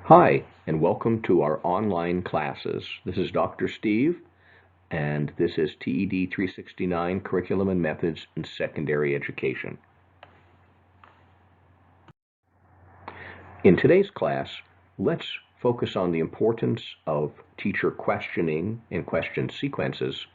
Hi, and welcome to our online classes. This is Dr. Steve, and this is TED 369, Curriculum and Methods in Secondary Education. In today's class, let's focus on the importance of teacher questioning and question sequences.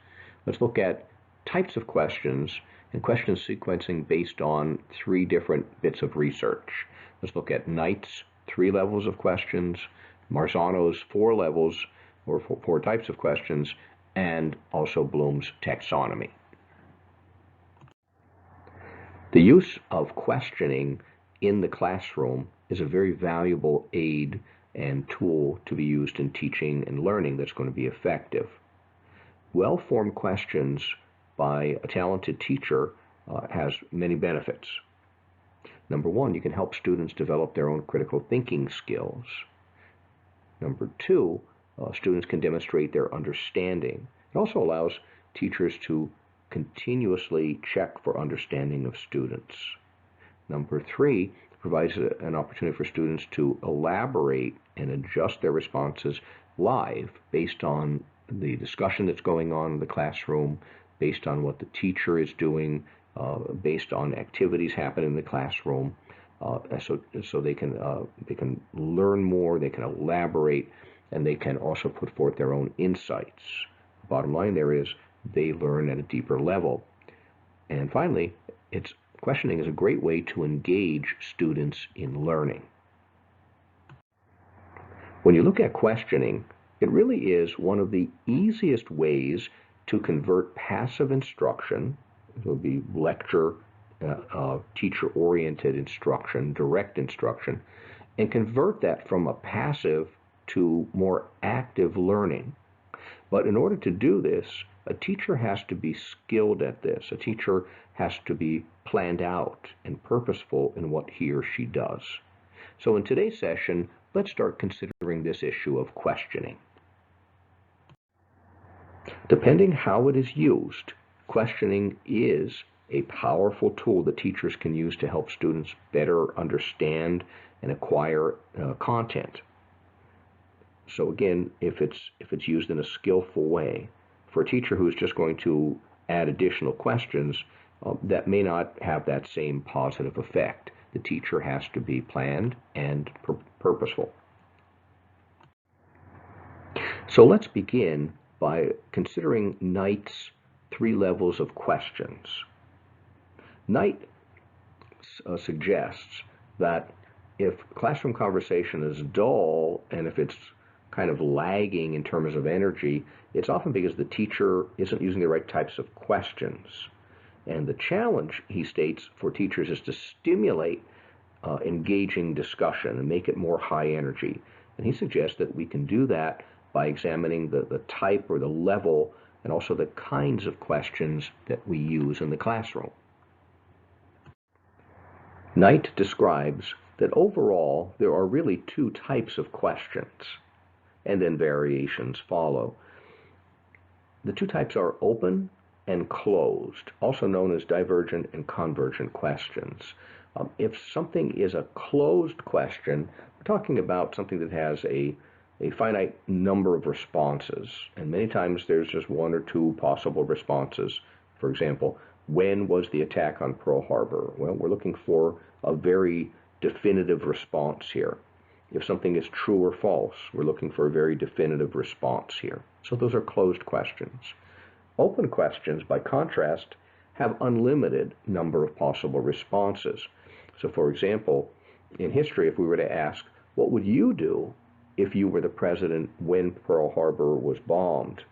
Let's look at types of questions and question sequencing based on three different bits of research. Let's look at Knight's 3 levels of questions, Marzano's 4 levels or 4 types of questions, and also Bloom's taxonomy. The use of questioning in the classroom is a very valuable aid and tool to be used in teaching and learning that's going to be effective. Well-formed questions by a talented teacher has many benefits. Number 1, you can help students develop their own critical thinking skills. Number 2, students can demonstrate their understanding. It also allows teachers to continuously check for understanding of students. Number 3, provides an opportunity for students to elaborate and adjust their responses live based on the discussion that's going on in the classroom, based on what the teacher is doing, based on activities happening in the classroom, so they can learn more, they can elaborate, and they can also put forth their own insights. Bottom line there is they learn at a deeper level. And finally, questioning is a great way to engage students in learning. When you look at questioning, it really is one of the easiest ways to convert passive instruction, it would be lecture, teacher-oriented instruction, direct instruction, and convert that from a passive to more active learning. But in order to do this, a teacher has to be skilled at this. A teacher has to be planned out and purposeful in what he or she does. So in today's session, let's start considering this issue of questioning. Depending how it is used, questioning is a powerful tool that teachers can use to help students better understand and acquire content. So again, if it's used in a skillful way, for a teacher who's just going to add additional questions, that may not have that same positive effect. The teacher has to be planned and purposeful. So let's begin by considering Knight's 3 levels of questions. Knight suggests that if classroom conversation is dull and if it's kind of lagging in terms of energy, it's often because the teacher isn't using the right types of questions. And the challenge, he states, for teachers is to stimulate engaging discussion and make it more high energy. And he suggests that we can do that by examining the type or the level and also the kinds of questions that we use in the classroom. Knight describes that overall there are really 2 types of questions, and then variations follow. The 2 types are open and closed, also known as divergent and convergent questions. If something is a closed question, we're talking about something that has a finite number of responses, and many times there's just 1 or 2 possible responses. For example, when was the attack on Pearl Harbor? Well, we're looking for a very definitive response here. If something is true or false, we're looking for a very definitive response here. So those are closed questions. Open questions, by contrast, have unlimited number of possible responses. So for example, in history, if we were to ask, what would you do if you were the president when Pearl Harbor was bombed?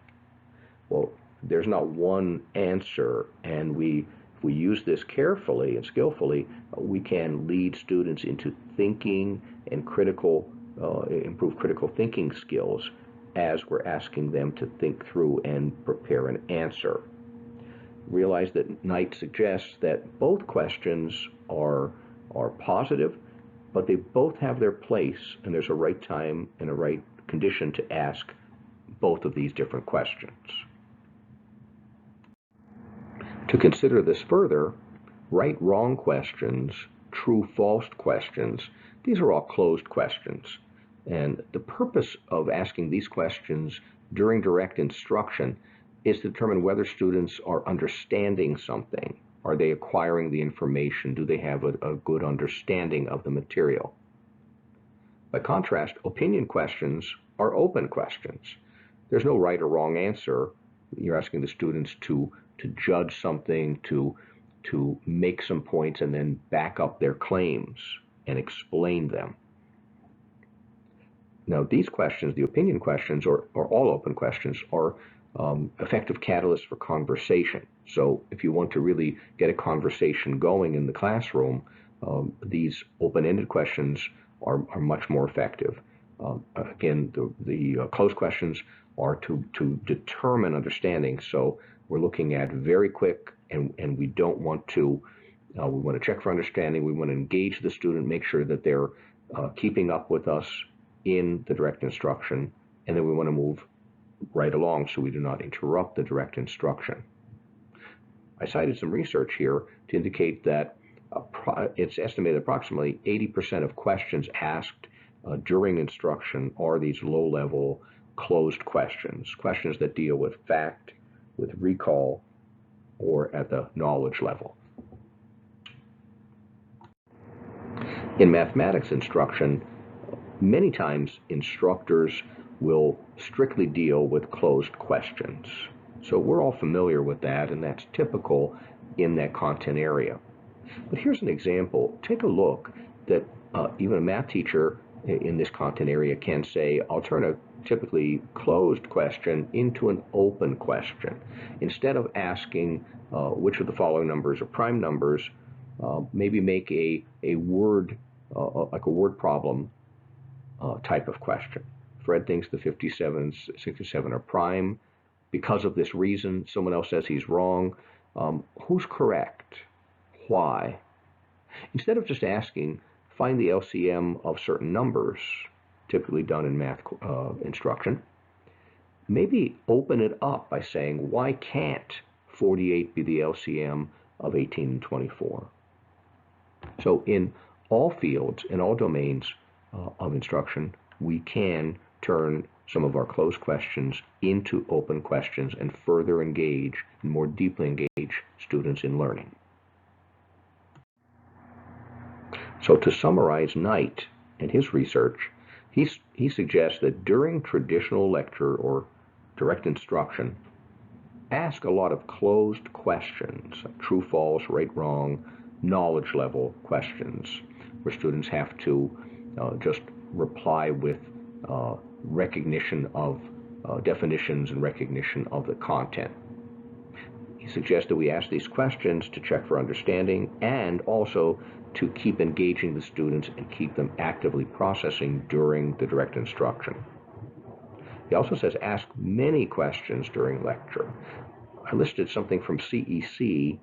Well, there's not one answer, and if we use this carefully and skillfully, we can lead students into thinking and improve critical thinking skills as we're asking them to think through and prepare an answer. Realize that Knight suggests that both questions are positive, but they both have their place, and there's a right time and a right condition to ask both of these different questions. To consider this further, right-wrong questions, true-false questions, these are all closed questions. And the purpose of asking these questions during direct instruction is to determine whether students are understanding something. Are they acquiring the information? Do they have a good understanding of the material? By contrast, opinion questions are open questions. There's no right or wrong answer. You're asking the students to judge something, to make some points and then back up their claims and explain them. Now, these questions, the opinion questions, or all open questions, are effective catalysts for conversation. So if you want to really get a conversation going in the classroom, these open-ended questions are much more effective. Again, the closed questions are to determine understanding. So we're looking at very quick, and we don't want to, we want to check for understanding. We want to engage the student, make sure that they're keeping up with us in the direct instruction, and then we want to move right along so we do not interrupt the direct instruction. I cited some research here to indicate that it's estimated approximately 80% of questions asked during instruction are these low-level closed questions, questions that deal with fact, with recall, or at the knowledge level. In mathematics instruction, many times instructors will strictly deal with closed questions. So we're all familiar with that, and that's typical in that content area. But here's an example. Take a look that even a math teacher in this content area can say, I'll turn a typically closed question into an open question. Instead of asking which of the following numbers are prime numbers, maybe make a word, like a word problem type of question. Fred thinks the 57 and 67 are prime. Because of this reason, someone else says he's wrong. Who's correct? Why? Instead of just asking, find the LCM of certain numbers, typically done in math instruction, maybe open it up by saying, why can't 48 be the LCM of 18 and 24? So in all fields, in all domains of instruction, we can turn some of our closed questions into open questions and further engage and more deeply engage students in learning. So to summarize Knight and his research, he suggests that during traditional lecture or direct instruction, ask a lot of closed questions, like true, false, right, wrong, knowledge level questions, where students have to just reply with recognition of definitions and recognition of the content. He suggests that we ask these questions to check for understanding and also to keep engaging the students and keep them actively processing during the direct instruction. He also says ask many questions during lecture. I listed something from CEC.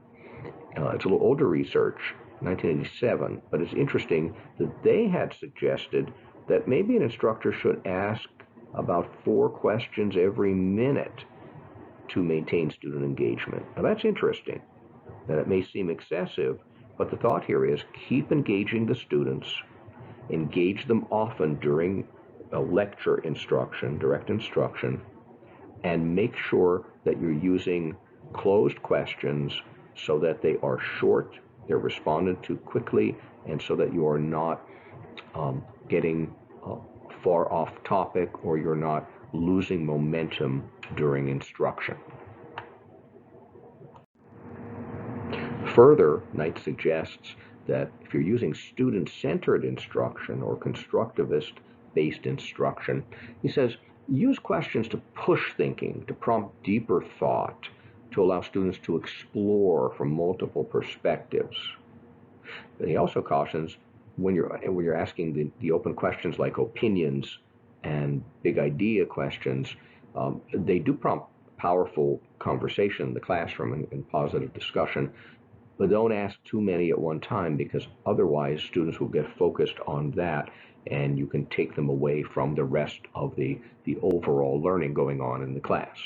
It's a little older research, 1987, but it's interesting that they had suggested that maybe an instructor should ask about 4 questions every minute to maintain student engagement. Now that's interesting. That it may seem excessive, but the thought here is keep engaging the students, engage them often during a lecture instruction, direct instruction, and make sure that you're using closed questions so that they are short, they're responded to quickly, and so that you are not getting far off topic or you're not losing momentum during instruction. Further, Knight suggests that if you're using student-centered instruction or constructivist-based instruction, he says use questions to push thinking, to prompt deeper thought, to allow students to explore from multiple perspectives. But he also cautions when you're asking the open questions like opinions and big idea questions, they do prompt powerful conversation in the classroom and positive discussion, but don't ask too many at one time because otherwise students will get focused on that and you can take them away from the rest of the overall learning going on in the class.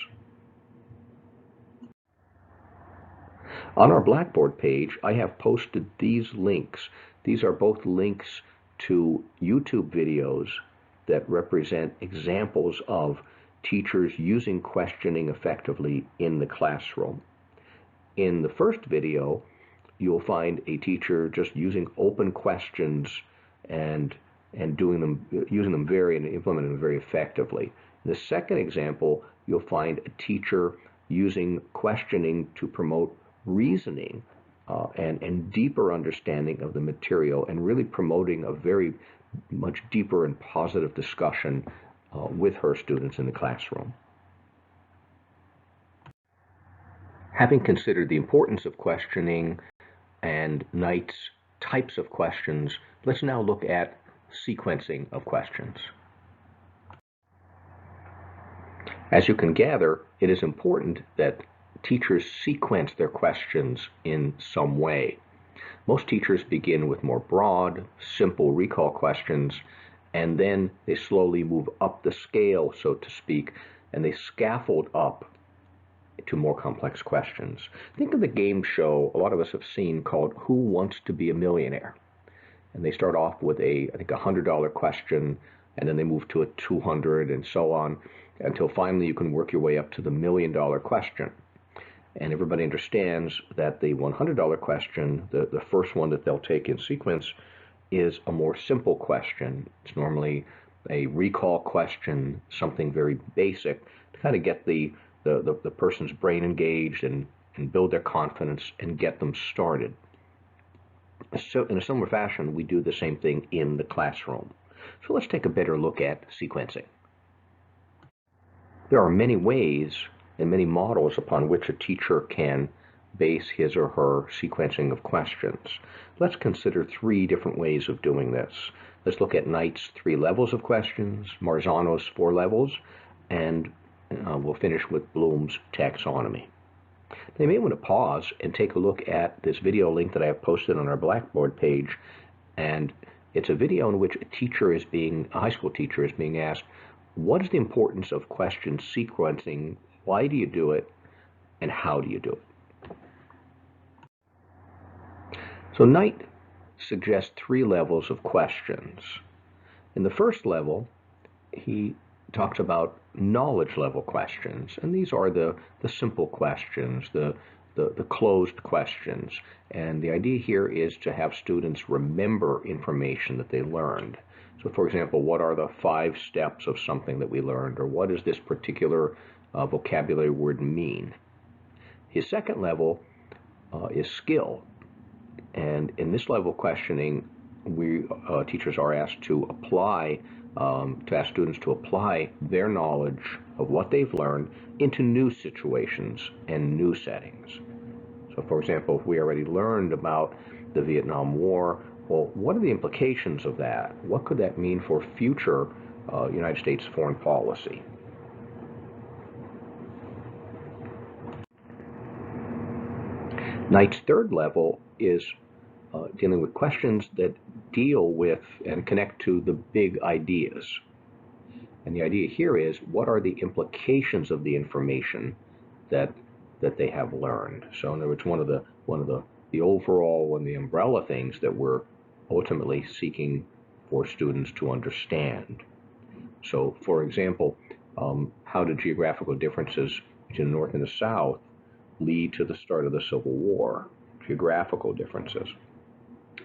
On our Blackboard page, I have posted these links. These are both links to YouTube videos that represent examples of teachers using questioning effectively in the classroom. In the first video, you'll find a teacher just using open questions and using them and implementing them very effectively. In the second example, you'll find a teacher using questioning to promote reasoning and deeper understanding of the material, and really promoting a very much deeper and positive discussion with her students in the classroom. Having considered the importance of questioning and Knight's types of questions, let's now look at sequencing of questions. As you can gather, it is important that teachers sequence their questions in some way. Most teachers begin with more broad, simple recall questions, and then they slowly move up the scale, so to speak, and they scaffold up to more complex questions. Think of the game show a lot of us have seen called Who Wants to Be a Millionaire? And they start off with I think $100 question, and then they move to a $200 and so on, until finally you can work your way up to the $1 million question. And everybody understands that the $100 question, the first one that they'll take in sequence, is a more simple question. It's normally a recall question, something very basic, to kind of get the person's brain engaged and build their confidence and get them started. So in a similar fashion, we do the same thing in the classroom. So let's take a better look at sequencing. There are many ways and many models upon which a teacher can base his or her sequencing of questions. Let's consider 3 different ways of doing this. Let's look at Knight's 3 levels of questions, Marzano's 4 levels, and we'll finish with Bloom's taxonomy. Now, you may want to pause and take a look at this video link that I have posted on our Blackboard page, and it's a video in which a high school teacher is being asked, what is the importance of question sequencing? Why do you do it? And how do you do it? So Knight suggests 3 levels of questions. In the first level, he talks about knowledge level questions, and these are the simple questions, the closed questions. And the idea here is to have students remember information that they learned. So for example, what are the 5 steps of something that we learned, or what does this particular vocabulary word mean? His second level is skill, and in this level of questioning, teachers are asked to ask students to apply their knowledge of what they've learned into new situations and new settings. So for example, if we already learned about the Vietnam War, well, what are the implications of that? What could that mean for future United States foreign policy? Knight's third level is dealing with questions that deal with and connect to the big ideas. And the idea here is, what are the implications of the information that they have learned? So in other words, one of the overall and the umbrella things that we're ultimately seeking for students to understand. So for example, how do geographical differences between the North and the South lead to the start of the Civil War? Geographical differences.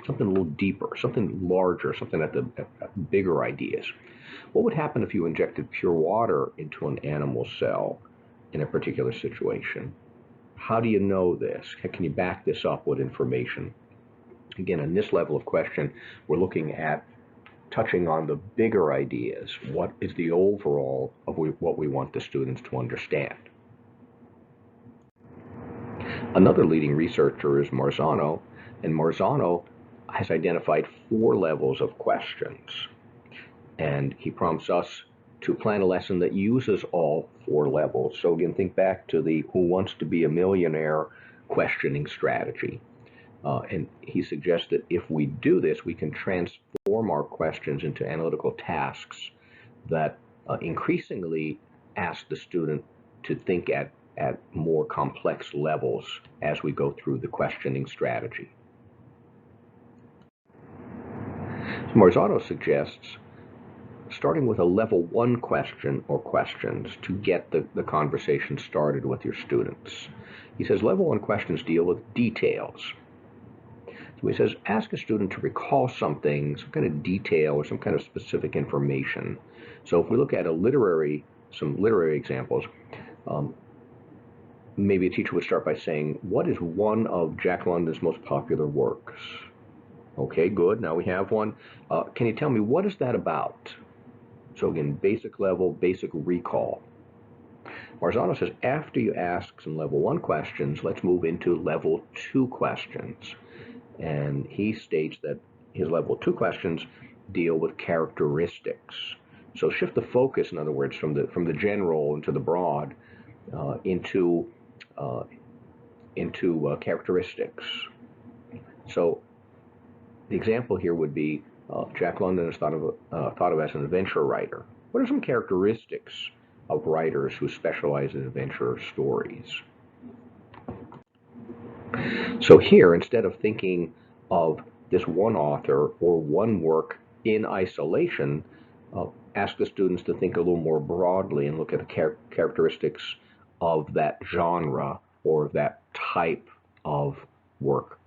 Something a little deeper, something larger, something at bigger ideas. What would happen if you injected pure water into an animal cell in a particular situation? How do you know this? Can you back this up with information? Again, in this level of question, we're looking at touching on the bigger ideas. What is the overall of what we want the students to understand? Another leading researcher is Marzano, and Marzano has identified 4 levels of questions. And he prompts us to plan a lesson that uses all 4 levels. So again, think back to the Who Wants to Be a Millionaire questioning strategy. And he suggests that if we do this, we can transform our questions into analytical tasks that increasingly ask the student to think at more complex levels as we go through the questioning strategy. So Marzano suggests starting with a level 1 question or questions to get the conversation started with your students. He says level 1 questions deal with details. So he says ask a student to recall something, some kind of detail or some kind of specific information. So if we look at some literary examples, maybe a teacher would start by saying, what is one of Jack London's most popular works? Okay, good. Now we have one. Can you tell me what is that about? So again, basic level, basic recall. Marzano says after you ask some level 1 questions, let's move into level 2 questions. And he states that his level 2 questions deal with characteristics. So shift the focus, in other words, from the general into the broad, into characteristics. So the example here would be Jack London is thought of as an adventure writer. What are some characteristics of writers who specialize in adventure stories? So here, instead of thinking of this one author or one work in isolation, ask the students to think a little more broadly and look at the characteristics of that genre or that type of work.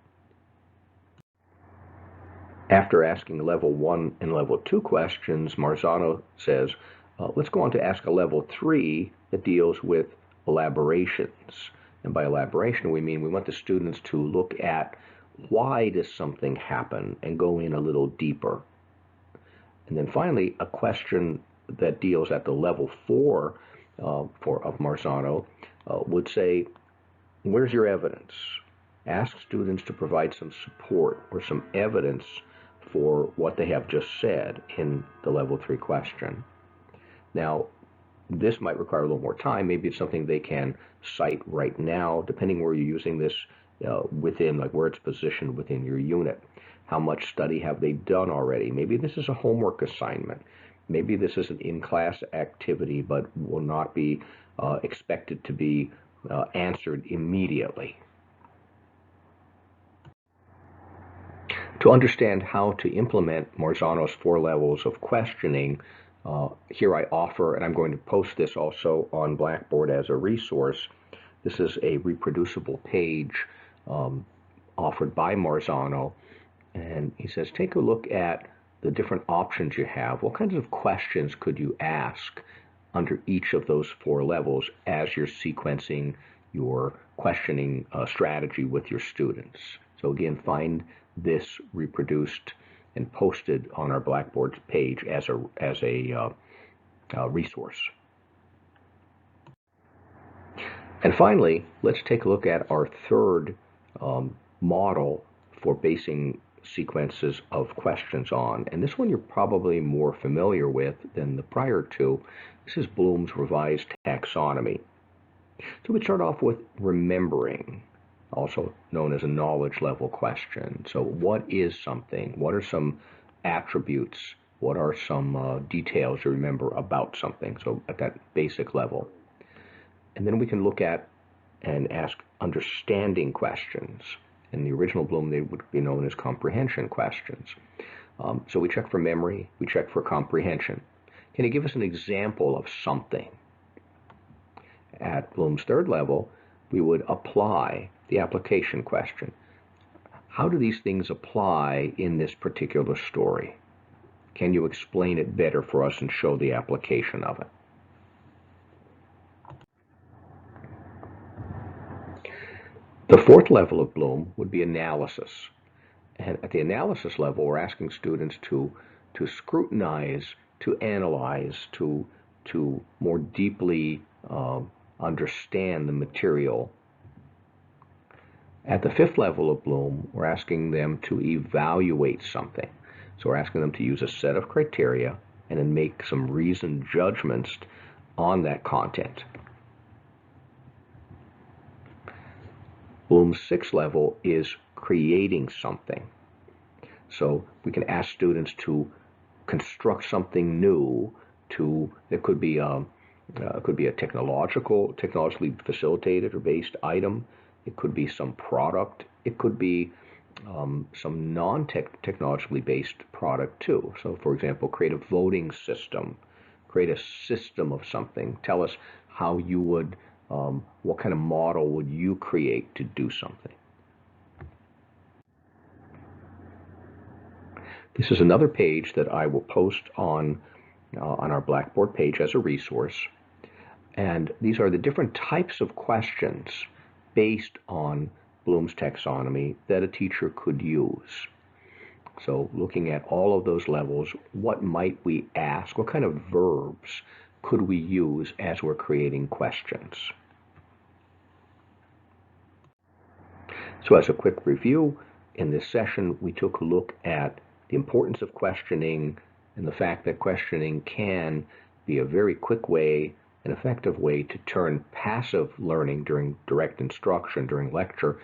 After asking level 1 and level 2 questions, Marzano says, let's go on to ask a level 3 that deals with elaborations. And by elaboration, we mean we want the students to look at why does something happen and go in a little deeper. And then finally, a question that deals at the level 4 of Marzano would say, where's your evidence? Ask students to provide some support or some evidence for what they have just said in the level 3 question. Now, this might require a little more time. Maybe it's something they can cite right now, depending where you're using this within, like where it's positioned within your unit. How much study have they done already? Maybe this is a homework assignment. Maybe this is an in-class activity, but will not be expected to be answered immediately. To understand how to implement Marzano's 4 levels of questioning, here I offer, and I'm going to post this also on Blackboard as a resource. This is a reproducible page offered by Marzano, and he says take a look at the different options you have. What kinds of questions could you ask under each of those 4 levels as you're sequencing your questioning strategy with your students? So again, find this reproduced and posted on our Blackboard page as a resource. And finally, let's take a look at our third model for basing sequences of questions on. And this one you're probably more familiar with than the prior two. This is Bloom's revised taxonomy. So we start off with remembering, also known as a knowledge level question. So what is something? What are some attributes? What are some details to remember about something? So at that basic level. And then we can look at and ask understanding questions. In the original Bloom, they would be known as comprehension questions. So we check for memory, we check for comprehension. Can you give us an example of something? At Bloom's third level, we would apply the application question. How do these things apply in this particular story? Can you explain it better for us and show the application of it? The fourth level of Bloom would be analysis. And at the analysis level, we're asking students to scrutinize, to analyze, to more deeply understand the material. At the fifth level of Bloom, we're asking them to evaluate something. So we're asking them to use a set of criteria and then make some reasoned judgments on that content. Bloom's sixth level is creating something. So we can ask students to construct something new. It could be a technologically facilitated or based item. It could be some product. It could be some non-technologically based product too. So for example, create a voting system, create a system of something. Tell us how you would, what kind of model would you create to do something. This is another page that I will post on our Blackboard page as a resource. And these are the different types of questions based on Bloom's taxonomy that a teacher could use. So looking at all of those levels, what might we ask? What kind of verbs could we use as we're creating questions? So as a quick review, in this session we took a look at the importance of questioning and the fact that questioning can be a very quick way, an effective way to turn passive learning during direct instruction, during lecture,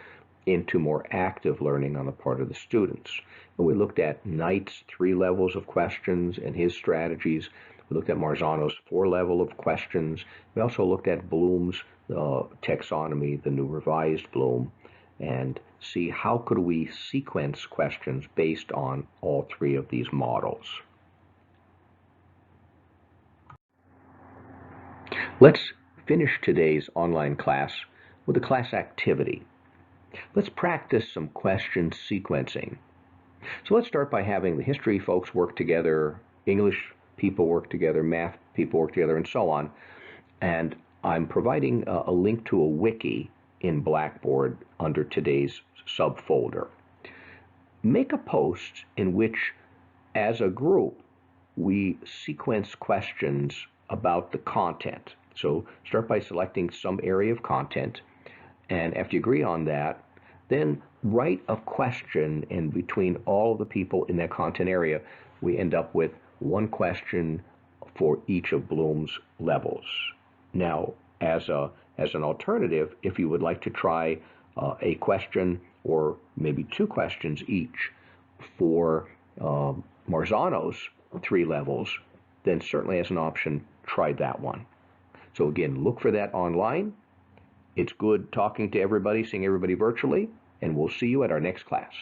into more active learning on the part of the students. And we looked at Knight's 3 levels of questions and his strategies. We looked at Marzano's 4 level of questions. We also looked at Bloom's taxonomy, the new revised Bloom, and see how could we sequence questions based on all 3 of these models. Let's finish today's online class with a class activity. Let's practice some question sequencing. So let's start by having the history folks work together, English people work together, math people work together, and so on. And I'm providing a link to a wiki in Blackboard under today's subfolder. Make a post in which, as a group, we sequence questions about the content. So start by selecting some area of content, and after you agree on that, then write a question, and between all of the people in that content area, we end up with one question for each of Bloom's levels. Now, as an alternative, if you would like to try a question or maybe 2 questions each for Marzano's 3 levels, then certainly as an option, try that one. So again, look for that online. It's good talking to everybody, seeing everybody virtually, and we'll see you at our next class.